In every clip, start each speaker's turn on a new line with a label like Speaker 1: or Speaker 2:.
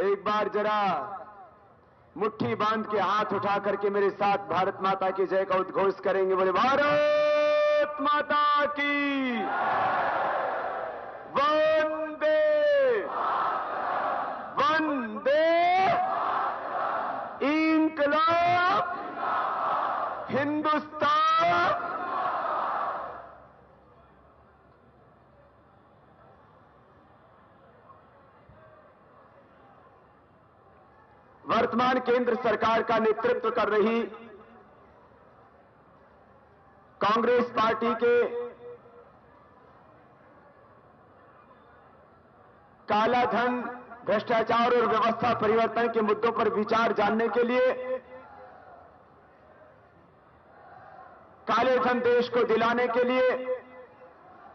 Speaker 1: एक बार जरा मुट्ठी बांध के हाथ उठा करके मेरे साथ भारत माता की जय का उद्घोष करेंगे। बोले भारत माता की वंदे वंदे इंकलाब हिंदुस्तान। वर्तमान केंद्र सरकार का नेतृत्व कर रही कांग्रेस पार्टी के काला धन, भ्रष्टाचार और व्यवस्था परिवर्तन के मुद्दों पर विचार जानने के लिए, काले धन देश को दिलाने के लिए,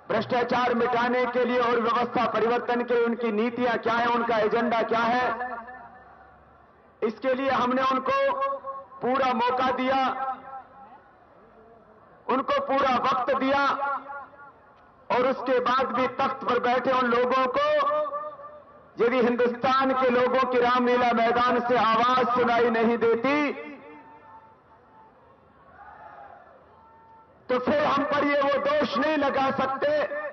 Speaker 1: भ्रष्टाचार मिटाने के लिए और व्यवस्था परिवर्तन के उनकी नीतियां क्या है, उनका एजेंडा क्या है, इसके लिए हमने उनको पूरा मौका दिया, उनको पूरा वक्त दिया और उसके बाद भी तख्त पर बैठे उन लोगों को यदि हिंदुस्तान के लोगों की रामलीला मैदान से आवाज सुनाई नहीं देती तो फिर हम पर ये वो दोष नहीं लगा सकते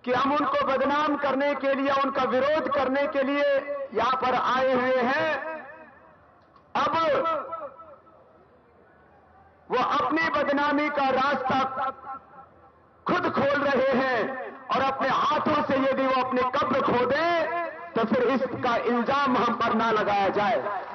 Speaker 1: कि हम उनको बदनाम करने के लिए, उनका विरोध करने के लिए यहां पर आए हुए हैं। अब वो अपनी बदनामी का रास्ता खुद खोल रहे हैं और अपने हाथों से यदि वो अपने कब्र खो दें तो फिर इसका इल्जाम हम पर ना लगाया जाए।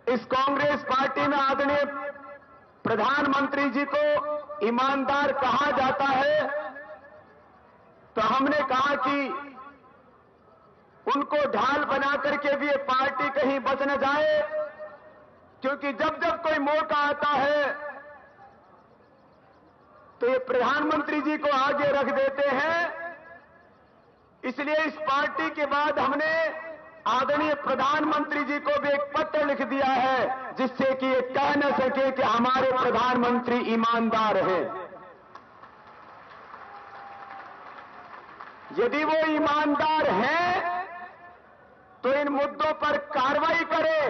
Speaker 1: इस कांग्रेस पार्टी में आदरणीय प्रधानमंत्री जी को ईमानदार कहा जाता है, तो हमने कहा कि उनको ढाल बना करके भी ये पार्टी कहीं बच न जाए, क्योंकि जब जब कोई मौका आता है तो ये प्रधानमंत्री जी को आगे रख देते हैं। इसलिए इस पार्टी के बाद हमने आदरणीय प्रधानमंत्री जी को भी एक पत्र लिख दिया है जिससे कि ये कह न सके कि हमारे प्रधानमंत्री ईमानदार हैं। यदि वो ईमानदार हैं तो इन मुद्दों पर कार्रवाई करें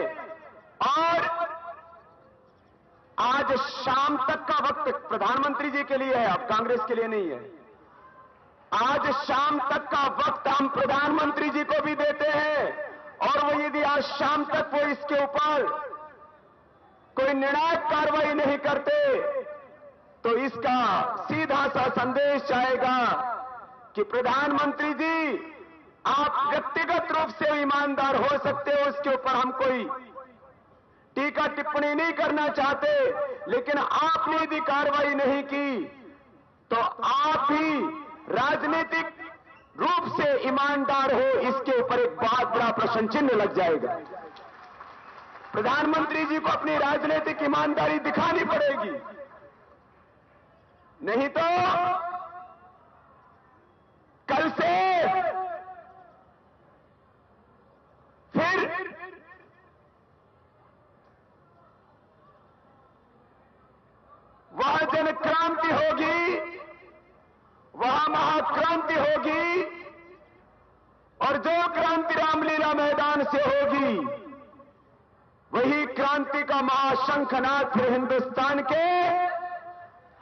Speaker 1: और आज शाम तक का वक्त प्रधानमंत्री जी के लिए है, अब कांग्रेस के लिए नहीं है। आज शाम तक का वक्त हम प्रधानमंत्री जी को भी देते हैं और वो यदि आज शाम तक वो इसके ऊपर कोई निर्णायक कार्रवाई नहीं करते तो इसका सीधा सा संदेश जाएगा कि प्रधानमंत्री जी आप व्यक्तिगत रूप से ईमानदार हो सकते हो, उसके ऊपर हम कोई टीका टिप्पणी नहीं करना चाहते, लेकिन आपने यदि कार्रवाई नहीं की तो आप भी राजनीतिक रूप से ईमानदार हो, इसके ऊपर एक बहुत बड़ा प्रश्न चिन्ह लग जाएगा। प्रधानमंत्री जी को अपनी राजनीतिक ईमानदारी दिखानी पड़ेगी, नहीं तो कल से फिर वह जन क्रांति होगी, वहां महाक्रांति होगी और जो क्रांति रामलीला मैदान से होगी वही क्रांति का महाशंखनाद फिर हिंदुस्तान के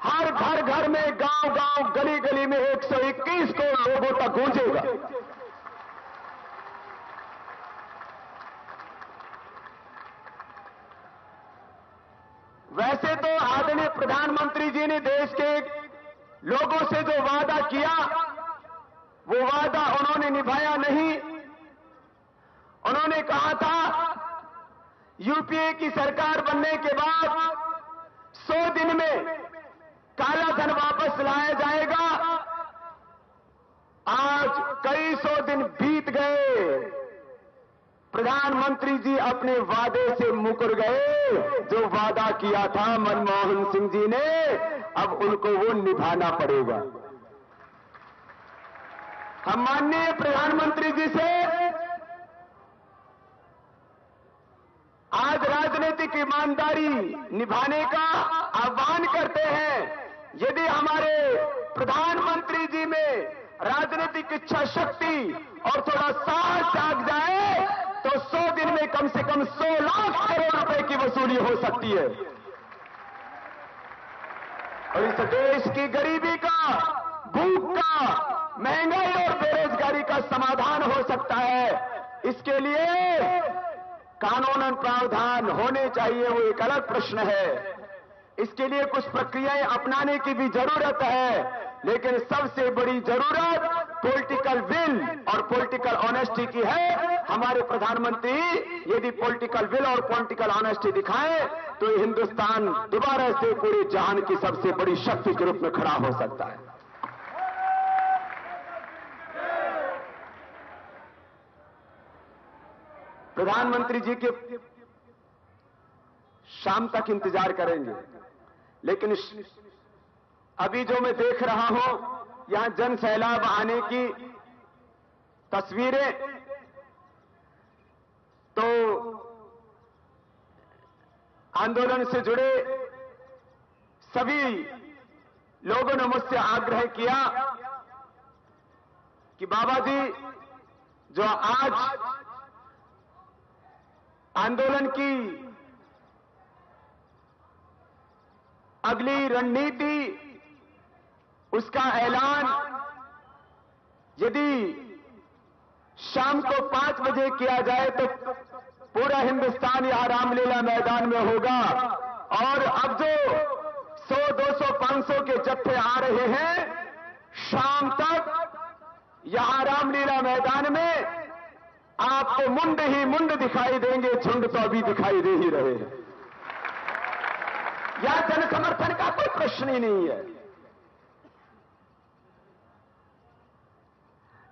Speaker 1: हर घर घर में, गांव गांव, गली गली में 121 करोड़ लोगों तक गूंजेगा। वैसे तो आदरणीय प्रधानमंत्री जी ने देश के लोगों से जो वादा किया वो वादा उन्होंने निभाया नहीं। उन्होंने कहा था यूपीए की सरकार बनने के बाद 100 दिन में काला धन वापस लाया जाएगा। आज कई 100 दिन बीत गए, प्रधानमंत्री जी अपने वादे से मुकर गए। जो वादा किया था मनमोहन सिंह जी ने, अब उनको वो निभाना पड़ेगा। हम माननीय प्रधानमंत्री जी से ईमानदारी निभाने का आह्वान करते हैं। यदि हमारे प्रधानमंत्री जी में राजनीतिक इच्छा शक्ति और थोड़ा साहस जाग जाए तो 100 दिन में कम से कम 100 लाख करोड़ रुपए की वसूली हो सकती है और इस देश की गरीबी का, भूख का, महंगाई और बेरोजगारी का समाधान हो सकता है। इसके लिए कानूनन प्रावधान होने चाहिए, वो एक अलग प्रश्न है। इसके लिए कुछ प्रक्रियाएं अपनाने की भी जरूरत है, लेकिन सबसे बड़ी जरूरत पॉलिटिकल विल और पॉलिटिकल ऑनेस्टी की है। हमारे प्रधानमंत्री यदि पॉलिटिकल विल और पॉलिटिकल ऑनेस्टी दिखाएं तो हिंदुस्तान दोबारा से पूरे जहान की सबसे बड़ी शक्ति के रूप में खड़ा हो सकता है। प्रधानमंत्री जी के शाम तक इंतजार करेंगे, लेकिन अभी जो मैं देख रहा हूं यहां जन सैलाब आने की तस्वीरें, तो आंदोलन से जुड़े सभी लोगों ने मुझसे आग्रह किया कि बाबा जी, जो आज आंदोलन की अगली रणनीति, उसका ऐलान यदि शाम को 5 बजे किया जाए तो पूरा हिंदुस्तान यहां रामलीला मैदान में होगा और अब जो 100, 200, 500 के जत्थे आ रहे हैं, शाम तक यहां रामलीला मैदान में आपको मुंड ही मुंड दिखाई देंगे, झुंड तो अभी दिखाई दे ही रहे हैं। यह जन समर्थन का कोई प्रश्न ही नहीं है।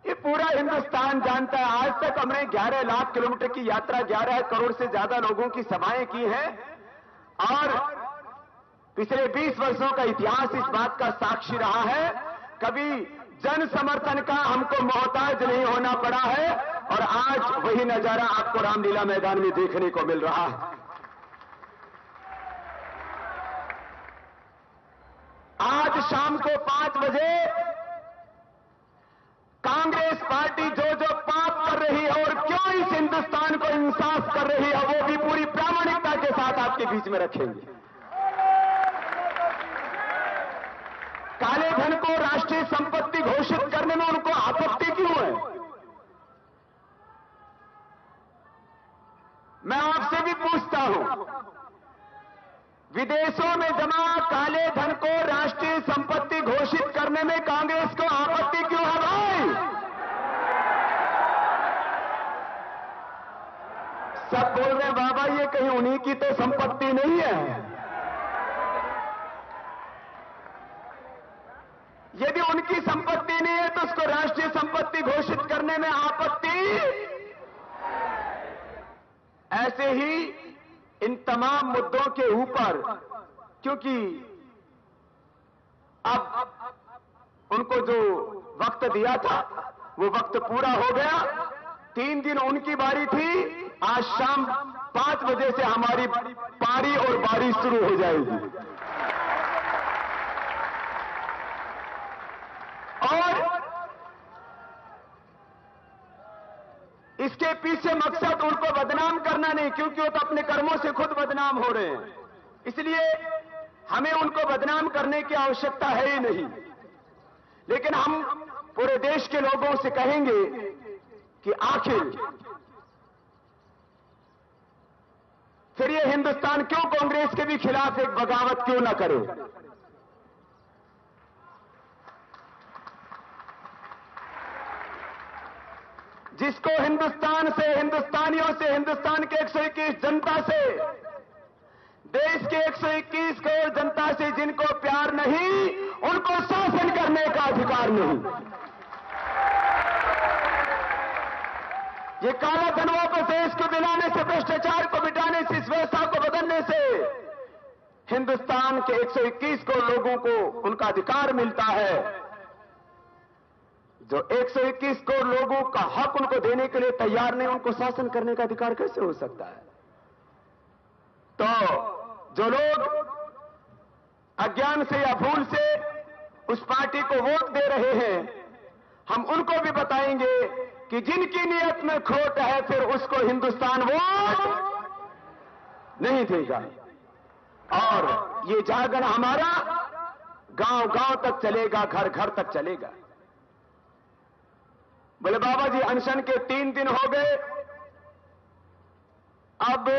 Speaker 1: ये पूरा हिंदुस्तान जानता है। आज तक हमने 11 लाख किलोमीटर की यात्रा, 11 करोड़ से ज्यादा लोगों की सभाएं की हैं और पिछले 20 वर्षों का इतिहास इस बात का साक्षी रहा है। कभी जन समर्थन का हमको मोहताज नहीं होना पड़ा है और आज वही नजारा आपको रामलीला मैदान में देखने को मिल रहा है। आज शाम को 5 बजे कांग्रेस पार्टी जो जो पाप कर रही है और क्यों इस हिंदुस्तान को इंसाफ कर रही है, वो भी पूरी प्रामाणिकता के साथ आपके बीच में रखेंगे। काले धन को राष्ट्रीय संपत्ति घोषित करने में उनको आपत्ति क्यों है? मैं आपसे भी पूछता हूं, विदेशों में जमा काले धन को राष्ट्रीय संपत्ति घोषित करने में कांग्रेस को आपत्ति क्यों है भाई? सब बोल रहे हैं बाबा ये कहीं उन्हीं की तो संपत्ति नहीं है। यदि उनकी संपत्ति नहीं है तो उसको राष्ट्रीय संपत्ति घोषित करने में आपत्ति। ऐसे ही इन तमाम मुद्दों के ऊपर, क्योंकि अब उनको जो वक्त दिया था वो वक्त पूरा हो गया। 3 दिन उनकी बारी थी, आज शाम 5 बजे से हमारी पारी और बारी शुरू हो जाएगी और इसके पीछे मकसद उनको बदनाम करना नहीं, क्योंकि वो तो अपने कर्मों से खुद बदनाम हो रहे हैं। इसलिए हमें उनको बदनाम करने की आवश्यकता है ही नहीं। लेकिन हम पूरे देश के लोगों से कहेंगे कि आखिर फिर ये हिंदुस्तान क्यों कांग्रेस के भी खिलाफ एक बगावत क्यों ना करे? जिसको हिंदुस्तान से, हिंदुस्तानियों से, हिंदुस्तान के 121 जनता से, देश के 121 करोड़ जनता से जिनको प्यार नहीं, उनको शासन करने का अधिकार नहीं। ये काला धन वापस देश को दिलाने से, भ्रष्टाचार को मिटाने से, इस व्यवस्था को बदलने से हिंदुस्तान के 121 करोड़ लोगों को उनका अधिकार मिलता है। जो 121 करोड़ लोगों का हक उनको देने के लिए तैयार नहीं, उनको शासन करने का अधिकार कैसे हो सकता है? तो जो लोग अज्ञान से या भूल से उस पार्टी को वोट दे रहे हैं, हम उनको भी बताएंगे कि जिनकी नीयत में खोट है फिर उसको हिंदुस्तान वोट नहीं देगा। और ये जागरण हमारा गांव-गांव तक चलेगा, घर-घर तक चलेगा। बोले बाबा जी अनशन के 3 दिन हो गए, अब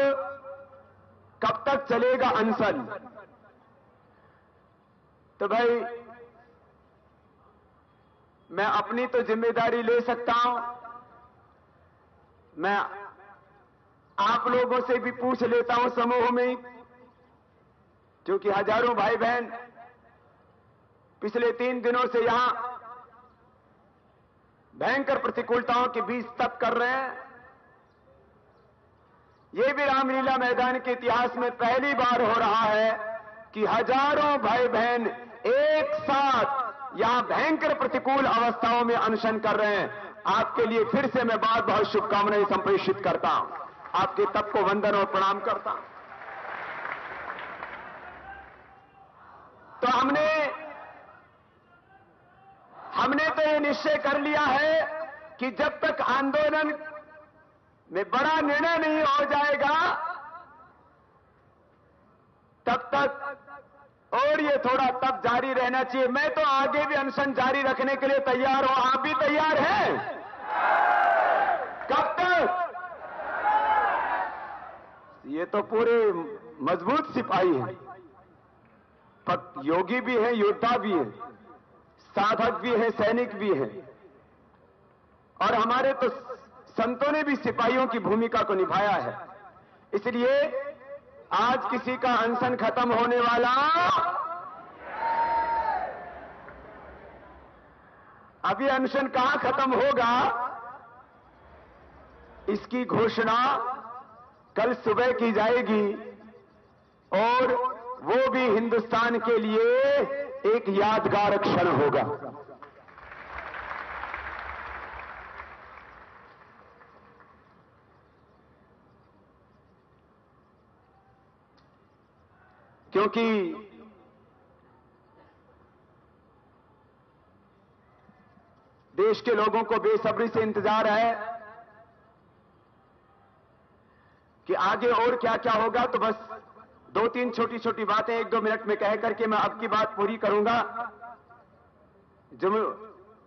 Speaker 1: कब तक चलेगा अनशन? तो भाई मैं अपनी तो जिम्मेदारी ले सकता हूं, मैं आप लोगों से भी पूछ लेता हूं समूह में, क्योंकि हजारों भाई बहन पिछले 3 दिनों से यहां भयंकर प्रतिकूलताओं के बीच तप कर रहे हैं। यह भी रामलीला मैदान के इतिहास में पहली बार हो रहा है कि हजारों भाई बहन एक साथ यहां भयंकर प्रतिकूल अवस्थाओं में अनशन कर रहे हैं। आपके लिए फिर से मैं बहुत बहुत शुभकामनाएं संप्रेषित करता हूं, आपके तप को वंदन और प्रणाम करता हूं। तो हमने तो ये निश्चय कर लिया है कि जब तक आंदोलन में बड़ा निर्णय नहीं हो जाएगा तब तक और ये थोड़ा तप जारी रहना चाहिए। मैं तो आगे भी अनशन जारी रखने के लिए तैयार हूं, आप भी तैयार हैं? कब तक? ये तो पूरे मजबूत सिपाही हैं, योगी भी हैं, योद्धा भी हैं, साधक भी हैं, सैनिक भी हैं, और हमारे तो संतों ने भी सिपाहियों की भूमिका को निभाया है। इसलिए आज किसी का अनशन खत्म होने वाला, अभी अनशन कहां खत्म होगा इसकी घोषणा कल सुबह की जाएगी, और वो भी हिंदुस्तान के लिए एक यादगार क्षण होगा। क्योंकि देश के लोगों को बेसब्री से इंतजार है कि आगे और क्या क्या होगा। तो बस 2-3 छोटी छोटी बातें 1-2 मिनट में कह करके मैं अब की बात पूरी करूंगा। जो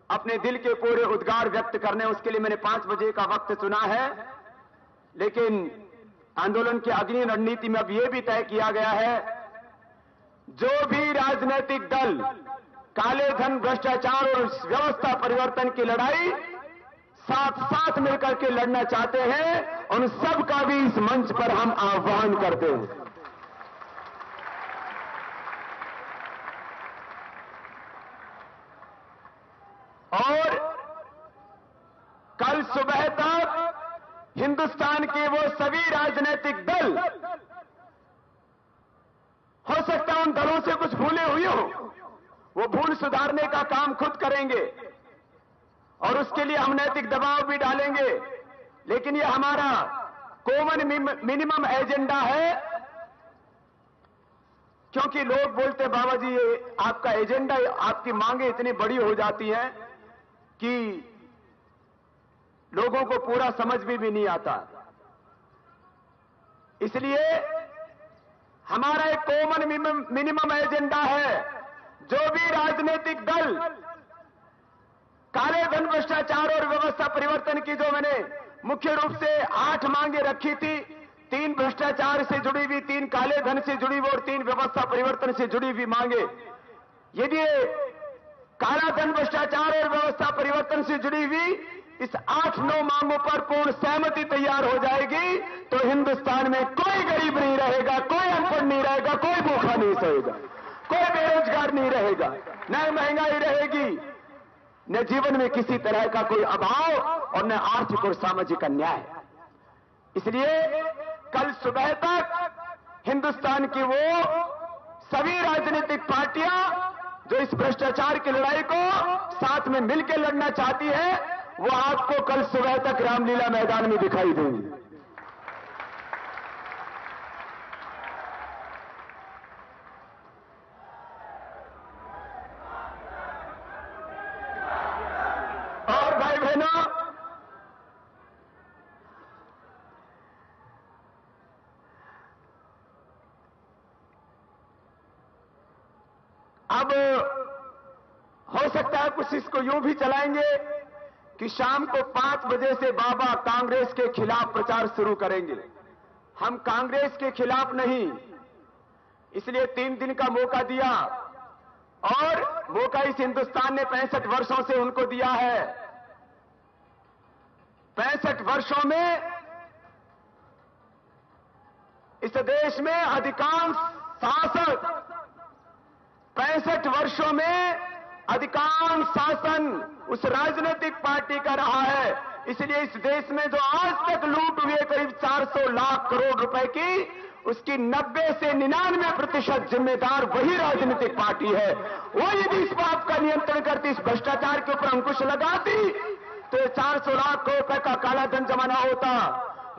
Speaker 1: अपने दिल के पूरे उद्गार व्यक्त करने, उसके लिए मैंने 5 बजे का वक्त चुना है, लेकिन आंदोलन की अग्नि रणनीति में अब यह भी तय किया गया है, जो भी राजनीतिक दल काले धन, भ्रष्टाचार और व्यवस्था परिवर्तन की लड़ाई साथ साथ मिलकर के लड़ना चाहते हैं, उन सब का भी इस मंच पर हम आह्वान करते हैं। और कल सुबह तक हिंदुस्तान के वो सभी राजनीतिक दल, हो सकता है उन दलों से कुछ भूले हुई हो, वो भूल सुधारने का काम खुद करेंगे और उसके लिए हम नैतिक दबाव भी डालेंगे। लेकिन ये हमारा कॉमन मिनिमम एजेंडा है, क्योंकि लोग बोलते हैं बाबा जी ये आपका एजेंडा, आपकी मांगे इतनी बड़ी हो जाती हैं कि लोगों को पूरा समझ भी नहीं आता। इसलिए हमारा एक कॉमन मिनिमम एजेंडा है, जो भी राजनीतिक दल काले धन, भ्रष्टाचार और व्यवस्था परिवर्तन की, जो मैंने मुख्य रूप से 8 मांगे रखी थी, 3 भ्रष्टाचार से जुड़ी हुई, 3 काले धन से जुड़ी हुई और 3 व्यवस्था परिवर्तन से जुड़ी हुई मांगे, यदि काला धन, भ्रष्टाचार और व्यवस्था परिवर्तन से जुड़ी हुई इस 8-9 मांगों पर पूर्ण सहमति तैयार हो जाएगी तो हिंदुस्तान में कोई गरीब नहीं रहेगा, कोई अनपढ़ नहीं रहेगा, कोई भूखा नहीं सहेगा, कोई बेरोजगार नहीं रहेगा, न महंगाई रहेगी, न जीवन में किसी तरह का कोई अभाव और न आर्थिक और सामाजिक अन्याय। इसलिए कल सुबह तक हिंदुस्तान की वो सभी राजनीतिक पार्टियां जो इस भ्रष्टाचार की लड़ाई को साथ में मिलकर लड़ना चाहती है, वो आपको कल सुबह तक रामलीला मैदान में दिखाई देंगी। बहनों, अब हो सकता है कुछ इसको यूं भी चलाएंगे कि शाम को 5 बजे से बाबा कांग्रेस के खिलाफ प्रचार शुरू करेंगे। हम कांग्रेस के खिलाफ नहीं, इसलिए 3 दिन का मौका दिया, और मौका इस हिंदुस्तान ने 65 वर्षों से उनको दिया है। 65 वर्षों में इस देश में अधिकांश शासक 65 वर्षों में अधिकांश शासन उस राजनीतिक पार्टी का रहा है। इसलिए इस देश में जो आज तक लूट हुई है करीब 400 लाख करोड़ रुपए की, उसकी 90 से 99% जिम्मेदार वही राजनीतिक पार्टी है। वो यदि इस बात का नियंत्रण करती, इस भ्रष्टाचार के ऊपर अंकुश लगाती, तो ये 400 लाख करोड़ रुपए का काला धन जमाना होता।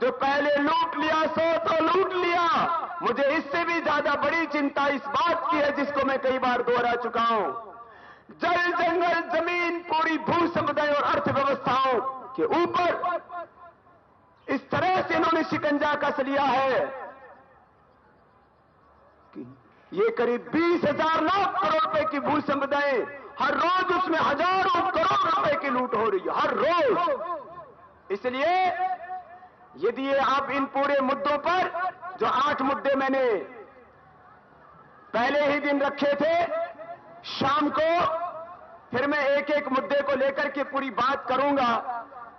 Speaker 1: जो पहले लूट लिया सो तो लूट लिया। मुझे इससे भी ज्यादा बड़ी चिंता इस बात की है, जिसको मैं कई बार दोहरा चुका हूं। जल, जंगल, जमीन, पूरी भू समुदाय और अर्थव्यवस्थाओं के ऊपर इस तरह से इन्होंने शिकंजा कस लिया है कि ये करीब 20,000 लाख करोड़ रुपए की भू समुदाय, हर रोज उसमें हजारों करोड़ रुपए की लूट हो रही है, हर रोज। इसलिए यदि ये आप इन पूरे मुद्दों पर, जो 8 मुद्दे मैंने पहले ही दिन रखे थे, शाम को फिर मैं एक एक मुद्दे को लेकर के पूरी बात करूंगा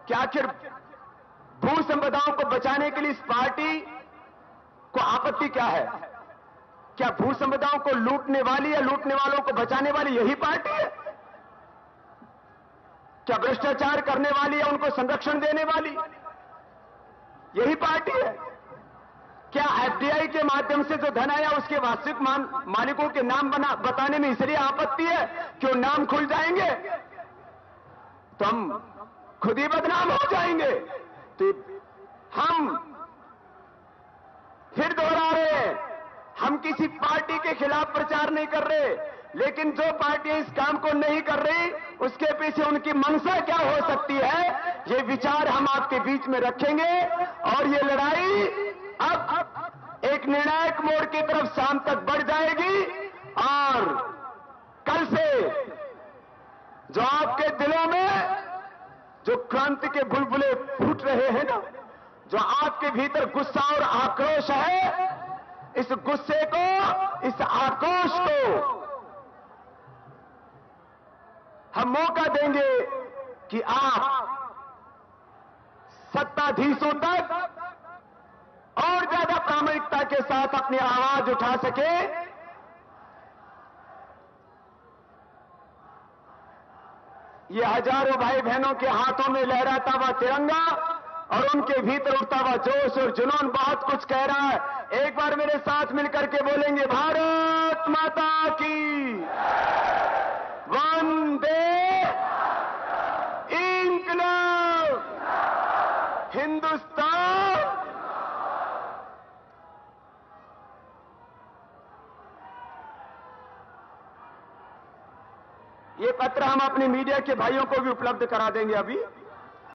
Speaker 1: कि आखिर भू संपदाओं को बचाने के लिए इस पार्टी को आपत्ति क्या है। क्या भू संपदाओं को लूटने वाली या लूटने वालों को बचाने वाली यही पार्टी है? क्या भ्रष्टाचार करने वाली या उनको संरक्षण देने वाली यही पार्टी है? क्या एफडीआई के माध्यम से जो धन आया उसके वास्तविक मालिकों के नाम बताने में इसलिए आपत्ति है कि वो नाम खुल जाएंगे तो हम खुद ही बदनाम हो जाएंगे? तो हम फिर दोहरा रहे हैं, हम किसी पार्टी के खिलाफ प्रचार नहीं कर रहे, लेकिन जो पार्टियां इस काम को नहीं कर रही उसके पीछे उनकी मंशा क्या हो सकती है, ये विचार हम आपके बीच में रखेंगे। और ये लड़ाई अब एक निर्णायक मोड़ की तरफ शाम तक बढ़ जाएगी, और कल से जो आपके दिलों में जो क्रांति के बुलबुले फूट रहे हैं ना, जो आपके भीतर गुस्सा और आक्रोश है, इस गुस्से को, इस आक्रोश को हम मौका देंगे कि आप सत्ताधीशों तक और ज्यादा प्रामाणिकता के साथ अपनी आवाज उठा सके। ये हजारों भाई बहनों के हाथों में लहराता हुआ तिरंगा और उनके भीतर उठता हुआ जोश और जुनून बहुत कुछ कह रहा है। एक बार मेरे साथ मिलकर के बोलेंगे, भारत माता की वंदे इंकलाब हिंदुस्तान। ये पत्र हम अपने मीडिया के भाइयों को भी उपलब्ध करा देंगे अभी।